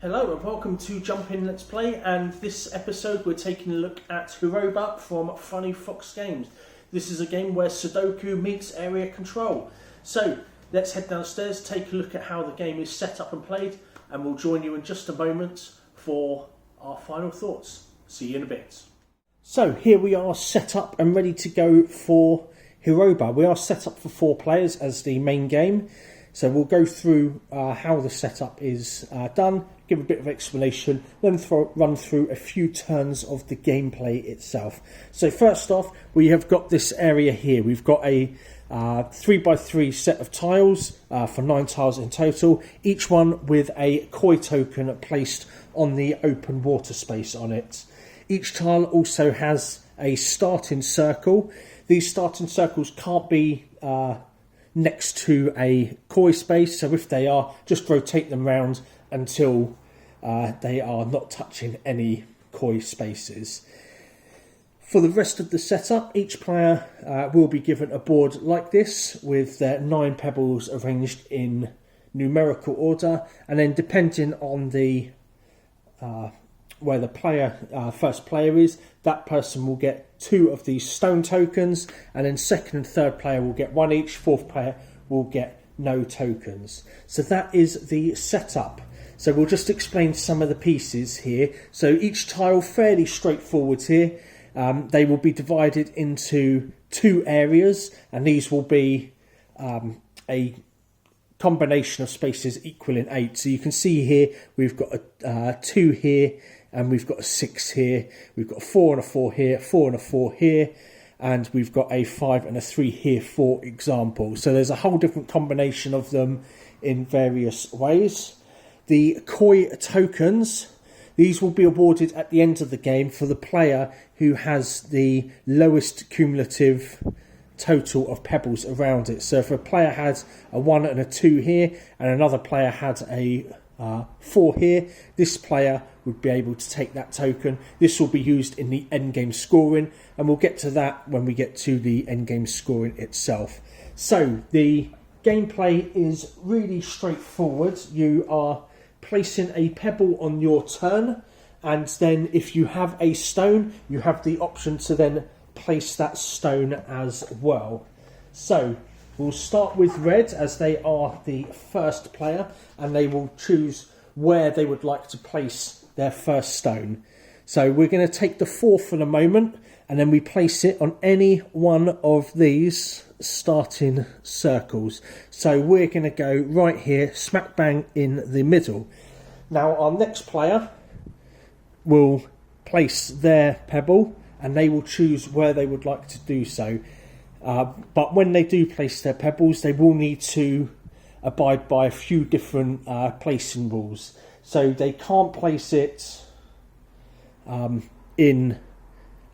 Hello and welcome to Jump In Let's Play, and this episode we're taking a look at Hiroba from Funny Fox Games. This is a game where Sudoku meets area control. So let's head downstairs, take a look at how the game is set up and played, and we'll join you in just a moment for our final thoughts. See you in a bit. So here we are set up and ready to go for Hiroba. We are set up for 4 players as the main game. So we'll go through how the setup is done, give a bit of explanation, then run through a few turns of the gameplay itself. So first off, we have got this area here. We've got a 3x3 set of tiles for 9 tiles in total, each one with a koi token placed on the open water space on it. Each tile also has a starting circle. These starting circles can't be next to a koi space, so if they are, just rotate them round until they are not touching any koi spaces. For the rest of the setup, each player will be given a board like this with their 9 pebbles arranged in numerical order, and then depending on the where the first player is, that person will get 2 of these stone tokens, and then second and third player will get 1 each, fourth player will get no tokens. So that is the setup. So we'll just explain some of the pieces here. So each tile, fairly straightforward here. They will be divided into 2 areas, and these will be a combination of spaces equaling 8. So you can see here we've got a 2 here, and we've got a 6 here, we've got a 4 and a 4 here, 4 and a 4 here, and we've got a 5 and a 3 here, for example. So there's a whole different combination of them in various ways. The koi tokens, these will be awarded at the end of the game for the player who has the lowest cumulative total of pebbles around it. So if a player had a 1 and a 2 here, and another player had a 4 here, this player would be able to take that token. This will be used in the endgame scoring, and we'll get to that when we get to the endgame scoring itself. So the gameplay is really straightforward. You are placing a pebble on your turn, and then if you have a stone, you have the option to then place that stone as well. So we'll start with red, as they are the first player, and they will choose where they would like to place their first stone. So we're going to take the 4 for the moment, and then we place it on any one of these starting circles. So we're going to go right here, smack bang in the middle. Now our next player will place their pebble, and they will choose where they would like to do so. But when they do place their pebbles, they will need to abide by a few different placing rules. So they can't place it in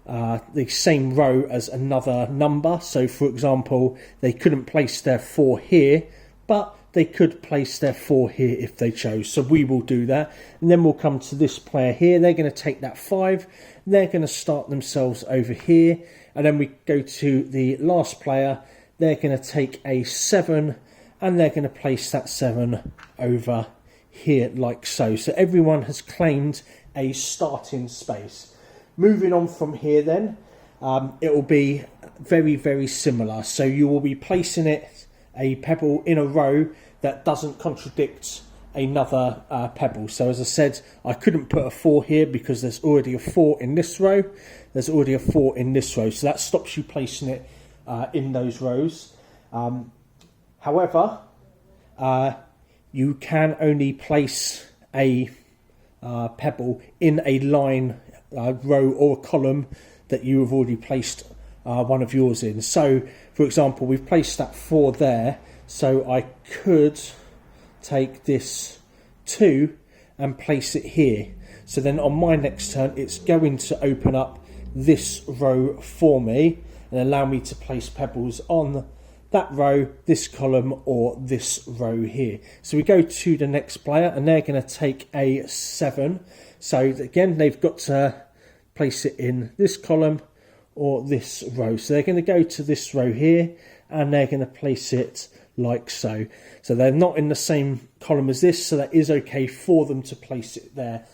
the same row as another number. So for example, they couldn't place their 4 here, but they could place their 4 here if they chose. So we will do that. And then we'll come to this player here. They're going to take that 5. They're going to start themselves over here. And then we go to the last player. They're going to take a 7, and they're going to place that 7 over here like so. So everyone has claimed a starting space. Moving on from here then, it will be very, very similar. So you will be placing a pebble in a row that doesn't contradict another pebble. So as I said, I couldn't put a 4 here because there's already a 4 in this row. There's already a 4 in this row. So that stops you placing it in those rows. However, you can only place a pebble in a line, row or column that you have already placed one of yours in. So for example, we've placed that 4 there, so I could take this 2 and place it here. So then on my next turn, it's going to open up this row for me and allow me to place pebbles on that row, this column, or this row here. So we go to the next player, and they're going to take a 7. So again, they've got to place it in this column or this row. So they're going to go to this row here, and they're going to place it like so. So they're not in the same column as this, so that is okay for them to place it there.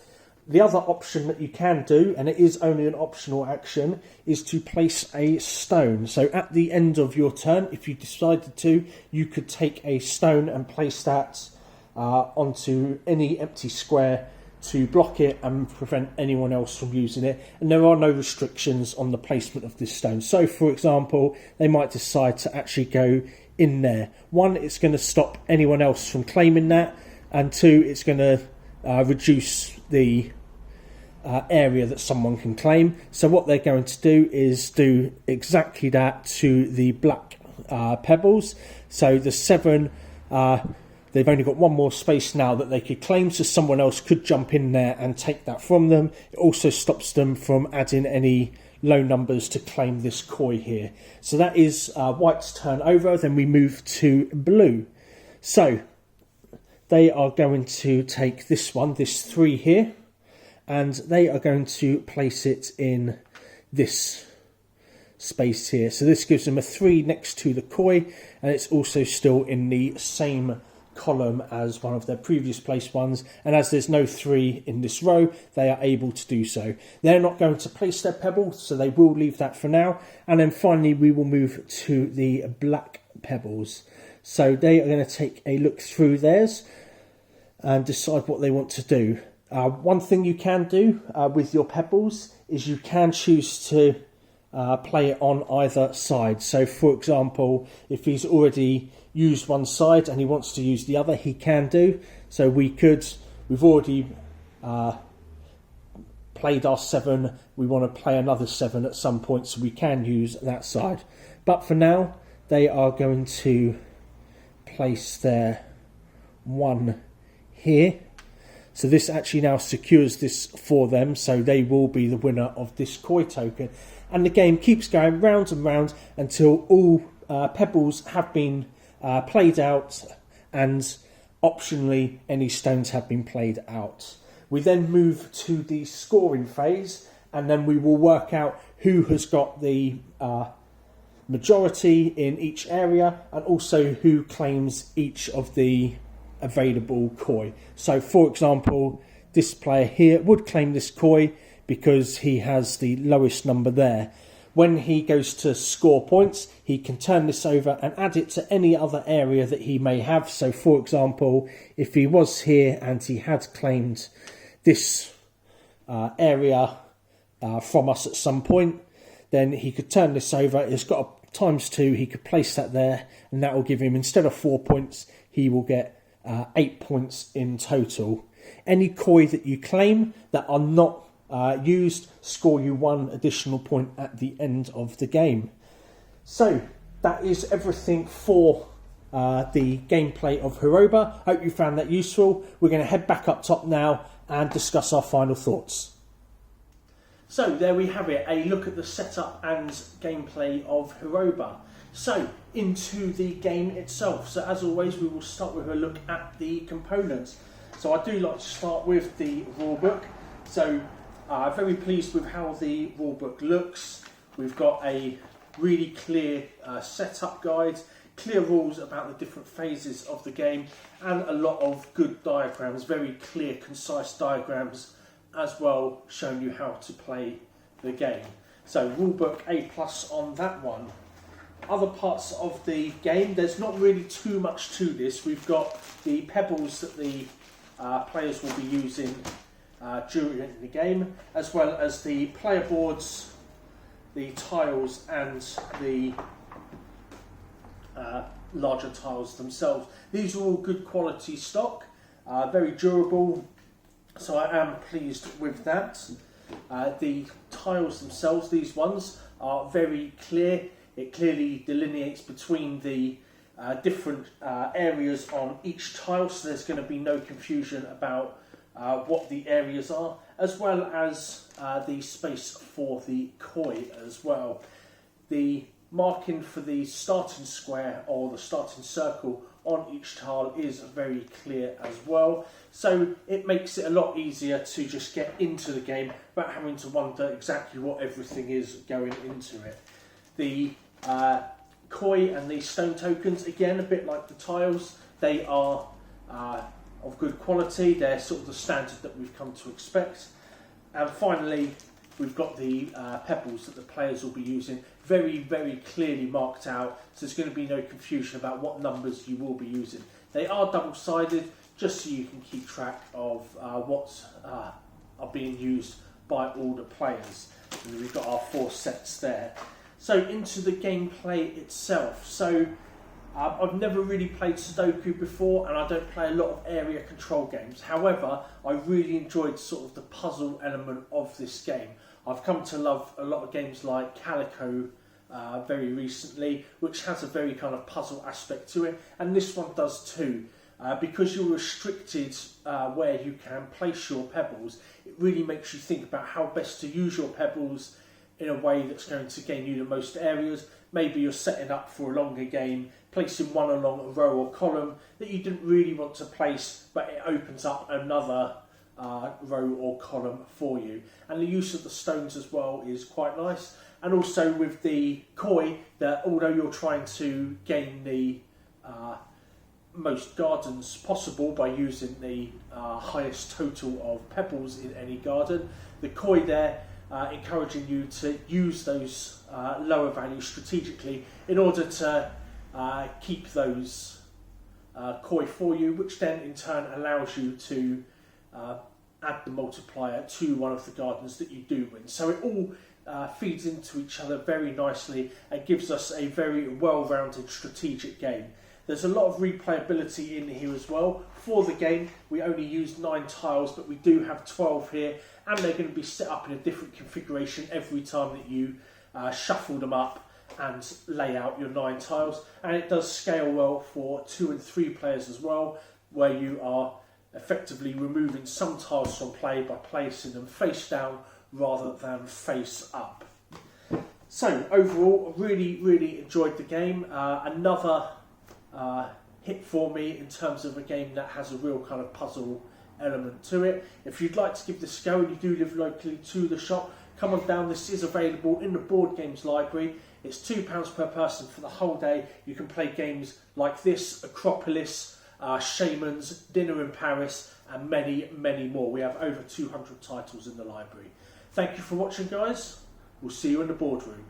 The other option that you can do, and it is only an optional action, is to place a stone. So at the end of your turn, if you decided to, you could take a stone and place that onto any empty square to block it and prevent anyone else from using it. And there are no restrictions on the placement of this stone. So for example, they might decide to actually go in there. One, it's going to stop anyone else from claiming that, and two, it's going to reduce the area that someone can claim. So what they're going to do is do exactly that to the black pebbles. So the 7, they've only got one more space now that they could claim, so someone else could jump in there and take that from them. It also stops them from adding any low numbers to claim this koi here. So that is white's turn over. Then we move to blue. So they are going to take this one, this 3 here, and they are going to place it in this space here. So this gives them a 3 next to the koi, and it's also still in the same column as one of their previous placed ones. And as there's no 3 in this row, they are able to do so. They're not going to place their pebble, so they will leave that for now. And then finally we will move to the black pebbles. So they are going to take a look through theirs and decide what they want to do. One thing you can do with your pebbles is you can choose to play it on either side. So for example, if he's already used one side and he wants to use the other, he can do. So we've already played our 7, we want to play another 7 at some point, so we can use that side. But for now, they are going to place their 1 here. So this actually now secures this for them, so they will be the winner of this koi token. And the game keeps going round and round until all pebbles have been played out, and optionally any stones have been played out. We then move to the scoring phase, and then we will work out who has got the majority in each area, and also who claims each of the available koi. So for example, this player here would claim this koi because he has the lowest number there. When he goes to score points, he can turn this over and add it to any other area that he may have. So for example, if he was here and he had claimed this area from us at some point, then he could turn this over. It's got a ×2, he could place that there, and that will give him, instead of 4 points, he will get 8 points in total. Any koi that you claim that are not used score you 1 additional point at the end of the game. So that is everything for the gameplay of Hiroba. Hope you found that useful. We're going to head back up top now and discuss our final thoughts. So there we have it, a look at the setup and gameplay of Hiroba. So into the game itself. So as always, we will start with a look at the components. So I do like to start with the rulebook. So very pleased with how the rulebook looks. We've got a really clear setup guide, clear rules about the different phases of the game, and a lot of good diagrams, very clear, concise diagrams as well, showing you how to play the game. So rulebook A+ on that one. Other parts of the game, there's not really too much to this. We've got the pebbles that the players will be using during the game, as well as the player boards, the tiles, and the larger tiles themselves. These are all good quality stock, very durable, so I am pleased with that. The tiles themselves, these ones, are very clear. It clearly delineates between the different areas on each tile, so there's going to be no confusion about what the areas are, as well as the space for the koi as well. The marking for the starting square or the starting circle on each tile is very clear as well, so it makes it a lot easier to just get into the game without having to wonder exactly what everything is going into it. The koi and these stone tokens, again, a bit like the tiles, they are of good quality. They're sort of the standard that we've come to expect. And finally, we've got the pebbles that the players will be using, very, very clearly marked out, so there's going to be no confusion about what numbers you will be using. They are double-sided, just so you can keep track of what are being used by all the players. And we've got our 4 sets there. So into the gameplay itself. So I've never really played Sudoku before, and I don't play a lot of area control games. However, I really enjoyed sort of the puzzle element of this game. I've come to love a lot of games like Calico very recently, which has a very kind of puzzle aspect to it, and this one does too. Because you're restricted where you can place your pebbles, it really makes you think about how best to use your pebbles in a way that's going to gain you the most areas. Maybe you're setting up for a longer game, placing one along a row or column that you didn't really want to place, but it opens up another row or column for you. And the use of the stones as well is quite nice. And also with the koi, that although you're trying to gain the most gardens possible by using the highest total of pebbles in any garden, the koi there encouraging you to use those lower values strategically in order to keep those koi for you, which then in turn allows you to add the multiplier to one of the gardens that you do win. So it all feeds into each other very nicely and gives us a very well-rounded strategic game. There's a lot of replayability in here as well. For the game, we only used 9 tiles, but we do have 12 here, and they're going to be set up in a different configuration every time that you shuffle them up and lay out your 9 tiles. And it does scale well for 2 and 3 players as well, where you are effectively removing some tiles from play by placing them face down rather than face up. So overall, really, really enjoyed the game. Another hit for me in terms of a game that has a real kind of puzzle element to it. If you'd like to give this a go and you do live locally to the shop, come on down. This is available in the board games library. It's £2 per person for the whole day. You can play games like this, Acropolis, Shamans, Dinner in Paris, and many, many more. We have over 200 titles in the library. Thank you for watching, guys. We'll see you in the boardroom.